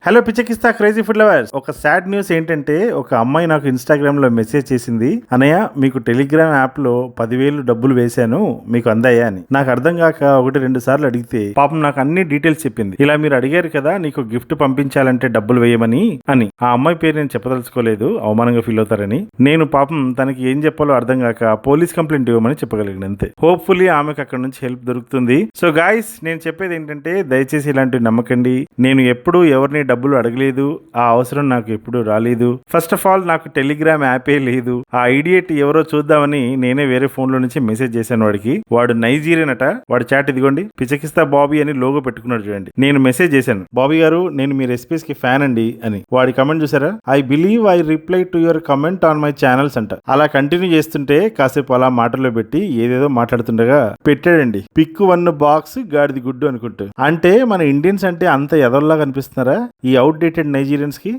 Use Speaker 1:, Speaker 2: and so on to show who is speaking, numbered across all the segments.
Speaker 1: Hello పిచ్చెక్కిస్తా crazy food lovers. ఒక sad news ఏంటంటే ఒక అమ్మాయి నాకు ఇన్స్టాగ్రామ్ లో మెసేజ్ చేసింది, అన్నయ్య మీకు టెలిగ్రామ్ యాప్ లో 10,000 డబ్బులు వేశాను, మీకు అందాయా అని. నాకు అర్థం కాక 1-2 సార్లు అడిగితే పాపం నాకు అన్ని డీటెయిల్స్ చెప్పింది. ఇలా మీరు అడిగారు కదా నీకు గిఫ్ట్ పంపించాలంటే డబ్బులు వేయమని అని. ఆ అమ్మాయి పేరు నేను చెప్పదలుచుకోలేదు, అవమానంగా ఫీల్ అవుతారని. నేను పాపం తనకి ఏం చెప్పాలో అర్థం కాక పోలీస్ కంప్లైంట్ ఇవ్వమని చెప్పగలిగిన అంతే. హోప్ఫుల్లీ ఆమెకు అక్కడ నుంచి హెల్ప్ దొరుకుతుంది. సో గాయస్, నేను చెప్పేది ఏంటంటే దయచేసి ఇలాంటివి నమ్మకండి. నేను ఎప్పుడు ఎవరిని డబ్బులు అడగలేదు, ఆ అవసరం నాకు ఎప్పుడు రాలేదు. ఫస్ట్ ఆఫ్ ఆల్ నాకు టెలిగ్రామ్ యాపే లేదు. ఆ ఐడియట్ ఎవరో చూద్దామని నేనే వేరే ఫోన్ లో నుంచి మెసేజ్ చేశాను వాడికి. వాడు నైజీరియన్ అట. వాడు చాట్ ఇదిగోండి, పిచ్చెక్కిస్తా బాబీ అని లోగో పెట్టుకున్నాడు చూడండి. నేను మెసేజ్ చేశాను, బాబీ గారు నేను మీ రెసిపీస్ కి ఫ్యాన్ అండి అని. వాడి కమెంట్ చూసారా, I believe I reply to your comment on my channels అంట. అలా కంటిన్యూ చేస్తుంటే కాసేపు అలా మాటల్లో పెట్టి ఏదేదో మాట్లాడుతుండగా పెట్టాడండి, పిక్ 1 బాక్స్ గాడిది గుడ్డు అనుకుంటూ. అంటే మన ఇండియన్స్ అంటే అంత ఎదల్లా కనిపిస్తున్నారా ఈ అవుట్డేటెడ్ నైజీరియన్స్ కి?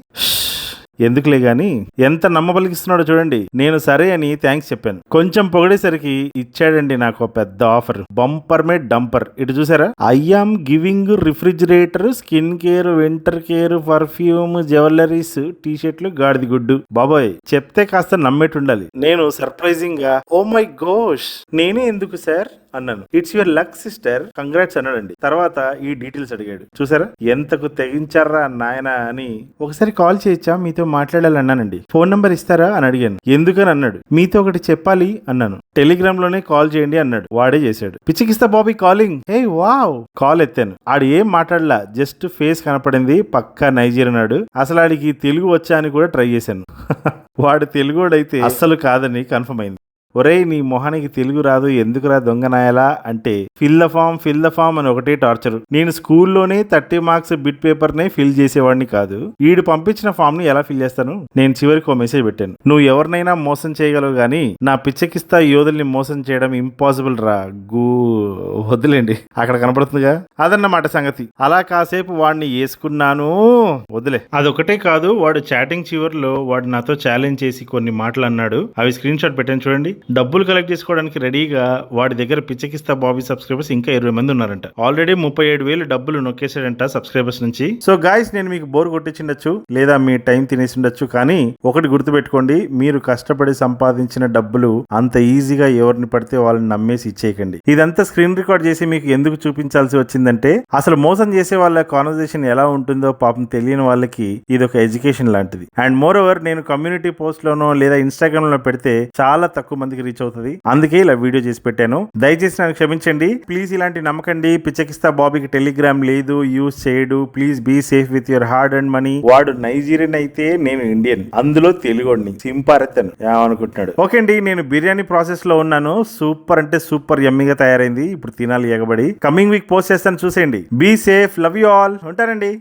Speaker 1: ఎందుకులే గాని ఎంత నమ్మబలికిస్తున్నాడో చూడండి. నేను సరే అని థ్యాంక్స్ చెప్పాను. కొంచెం పొగిడేసరికి ఇచ్చాడండి నాకు పెద్ద ఆఫర్, బంపర్ మే డంపర్. ఇటు చూసారా, I am giving refrigerator, skin care, winter care, perfume, jewelleries, టీ షర్ట్లు, గాడిది గుడ్డు. బాబాయ్ చెప్తే కాస్త నమ్మేటుండాలి. నేను సర్ప్రైజింగ్ గా ఓ మై గోష్ నేనే ఎందుకు సార్ అన్నాను. It's your luck sister, congrats అన్నాడండి. తర్వాత ఈ డీటెయిల్స్ అడిగాడు. చూసారా ఎంతకు తెగించారా నాయన అని. ఒకసారి కాల్ చేయొచ్చా, మీతో మాట్లాడాలన్నానండి. ఫోన్ నంబర్ ఇస్తారా అని అడిగాను. ఎందుకని అన్నాడు. మీతో ఒకటి చెప్పాలి అన్నాను. టెలిగ్రామ్ లోనే కాల్ చేయండి అన్నాడు. వాడే చేశాడు. పిచ్చెక్కిస్తా బాబీ కాలింగ్. హే వావ్. కాల్ ఎత్తాను. ఆడు ఏం మాట్లాడలా, జస్ట్ ఫేస్ కనపడింది. పక్కా నైజీరియన్ ఆడు. అసలు ఆడికి తెలుగు వచ్చా అని కూడా ట్రై చేశాను. వాడు తెలుగుడైతే అస్సలు కాదని కన్ఫర్మ్ అయింది. ఒరేయ్ నీ మొహానికి తెలుగు రాదు, ఎందుకురా దొంగనాయలా అంటే ఫిల్ ద ఫామ్ అని ఒకటే టార్చర్. నేను స్కూల్లోనే 30 మార్క్స్ బిట్ పేపర్ నే ఫిల్ చేసేవాడిని కాదు. వీడు పంపించిన ఫామ్ ని ఎలా ఫిల్ చేస్తాను? నేను చివరికి ఒక మెసేజ్ పెట్టాను, నువ్వు ఎవరినైనా మోసం చేయగలవు గానీ నా పిచ్చెక్కిస్తా యోధుల్ని మోసం చేయడం ఇంపాసిబుల్ రా. వదిలేండి, అక్కడ కనపడుతుందిగా. అదన్నమాట సంగతి. అలా కాసేపు వాడిని వేసుకున్నాను. వదిలే. అదొకటే కాదు, వాడు చాటింగ్ చివరిలో వాడు నాతో ఛాలెంజ్ చేసి కొన్ని మాటలు అన్నాడు. అవి స్క్రీన్ షాట్ పెట్టాను చూడండి. డబ్బులు కలెక్ట్ చేసుకోవడానికి రెడీగా వాడి దగ్గర పిచ్చెక్కిస్తా బాబీ సబ్స్క్రైబర్స్ ఇంకా 20 మంది ఉన్నారంట. ఆల్రెడీ 37,000 డబ్బులు నొక్కేసాడంట సబ్స్క్రైబర్స్ నుంచి. సో గాయస్, నేను మీకు బోర్ కొట్టించుండొచ్చు, లేదా మీ టైం తినేసి ఉండొచ్చు, కానీ ఒకటి గుర్తుపెట్టుకోండి, మీరు కష్టపడి సంపాదించిన డబ్బులు అంత ఈజీగా ఎవరిని పడితే వాళ్ళని నమ్మేసి ఇచ్చేయకండి. ఇదంతా స్క్రీన్ రికార్డ్ చేసి మీకు ఎందుకు చూపించాల్సి వచ్చిందంటే అసలు మోసం చేసే వాళ్ళ కాన్వర్సేషన్ ఎలా ఉంటుందో పాపం తెలియని వాళ్ళకి ఇది ఒక ఎడ్యుకేషన్ లాంటిది. అండ్ మోర్ ఓవర్ నేను కమ్యూనిటీ పోస్ట్ లోనో లేదా ఇన్స్టాగ్రామ్ లో పెడితే చాలా తక్కువ మందికి రీచ్ అవుతుంది. అందుకే ఇలా వీడియో చేసి పెట్టాను. దయచేసి నన్ను క్షమించండి ప్లీజ్. ఇలాంటి నమ్మకండి. పిచ్చెక్కిస్తా బాబీకి టెలిగ్రామ్ లేదు, యూజ్ చేయడు. Please be safe with your hard and money. వాడు నైజీరియన్ అయితే నేను ఇండియన్, అందులో తెలుగోడిని సింపారెత్తను ఏమనుకుంటున్నాడు. ఓకే అండి, నేను బిర్యానీ ప్రాసెస్ లో ఉన్నాను. సూపర్ అంటే సూపర్ యమ్మీగా తయారైంది. ఇప్పుడు తినాలి ఎగబడి. కమింగ్ వీక్ పోస్ట్ చేస్తాను చూసేయండి. Be safe, love you all. ఉంటానండి.